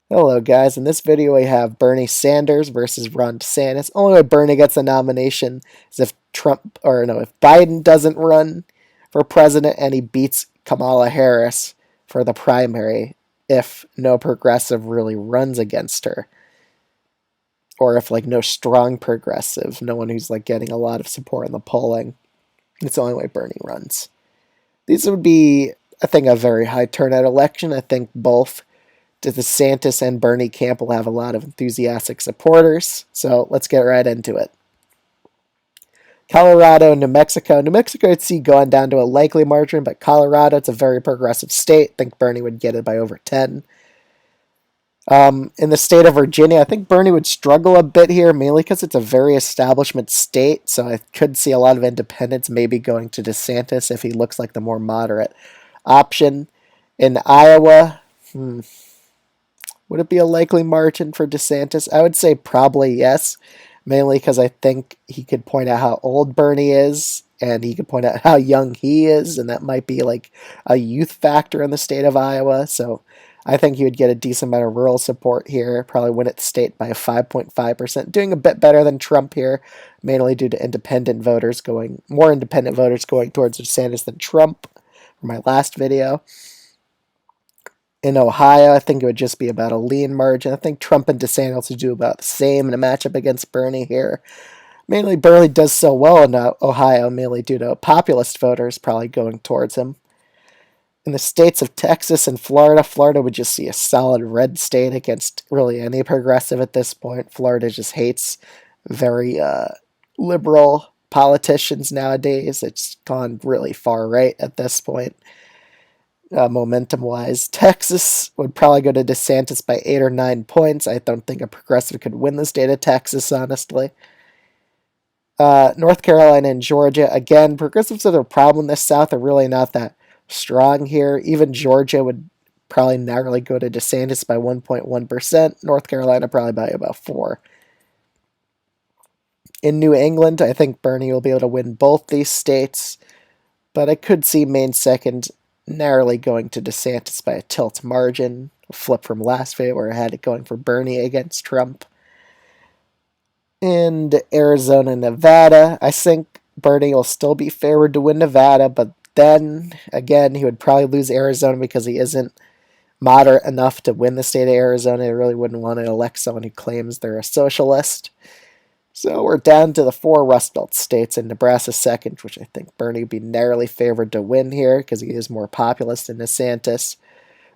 Hello guys, in this video we have Bernie Sanders versus Ron DeSantis. Only way Bernie gets a nomination is if if Biden doesn't run for president and he beats Kamala Harris for the primary if no progressive really runs against her. Or if no strong progressive, no one who's getting a lot of support in the polling. It's the only way Bernie runs. These would be, I think, a very high turnout election. I think both DeSantis and Bernie camp will have a lot of enthusiastic supporters. So let's get right into it. Colorado and New Mexico. New Mexico I'd see going down to a likely margin, but Colorado, it's a very progressive state. I think Bernie would get it by over 10. In the state of Virginia, I think Bernie would struggle a bit here, mainly because it's a very establishment state. So I could see a lot of independents maybe going to DeSantis if he looks like the more moderate option. In Iowa, would it be a likely margin for DeSantis? I would say probably yes, mainly because I think he could point out how old Bernie is, and he could point out how young he is, and that might be like a youth factor in the state of Iowa. So I think he would get a decent amount of rural support here, probably win at the state by 5.5%, doing a bit better than Trump here, mainly due to more independent voters going towards DeSantis than Trump for my last video. In Ohio, I think it would just be about a lean margin. I think Trump and DeSantis would do about the same in a matchup against Bernie here. Mainly, Bernie does so well in Ohio, mainly due to populist voters probably going towards him. In the states of Texas and Florida, Florida would just see a solid red state against really any progressive at this point. Florida just hates very liberal politicians nowadays. It's gone really far right at this point. Momentum-wise, Texas would probably go to DeSantis by 8 or 9 points. I don't think a progressive could win the state of Texas, honestly. North Carolina and Georgia, again, progressives are the problem in the South are really not that strong here. Even Georgia would probably narrowly go to DeSantis by 1.1%. North Carolina probably by about 4. In New England, I think Bernie will be able to win both these states, but I could see Maine second narrowly going to DeSantis by a tilt margin, a flip from last video where I had it going for Bernie against Trump. And Arizona, Nevada, I think Bernie will still be favored to win Nevada, but then, again, he would probably lose Arizona because he isn't moderate enough to win the state of Arizona. He really wouldn't want to elect someone who claims they're a socialist. So we're down to the 4 Rust Belt states, and Nebraska second, which I think Bernie would be narrowly favored to win here because he is more populist than DeSantis.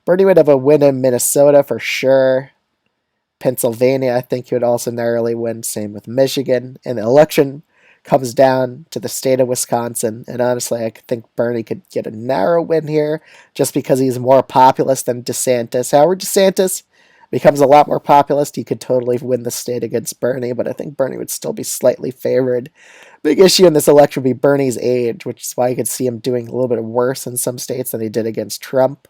Bernie would have a win in Minnesota for sure. Pennsylvania, I think he would also narrowly win. Same with Michigan. And the election comes down to the state of Wisconsin, and honestly, I think Bernie could get a narrow win here just because he's more populist than DeSantis. However, DeSantis becomes a lot more populist, he could totally win the state against Bernie, but I think Bernie would still be slightly favored. Big issue in this election would be Bernie's age, which is why you could see him doing a little bit worse in some states than he did against Trump.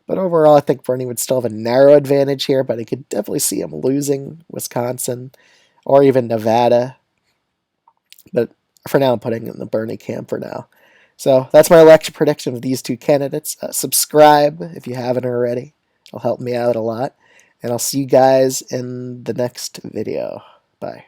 But overall, I think Bernie would still have a narrow advantage here, but I could definitely see him losing Wisconsin or even Nevada. But for now, I'm putting in the Bernie camp for now. So that's my election prediction of these two candidates. Subscribe if you haven't already. It'll help me out a lot. And I'll see you guys in the next video. Bye.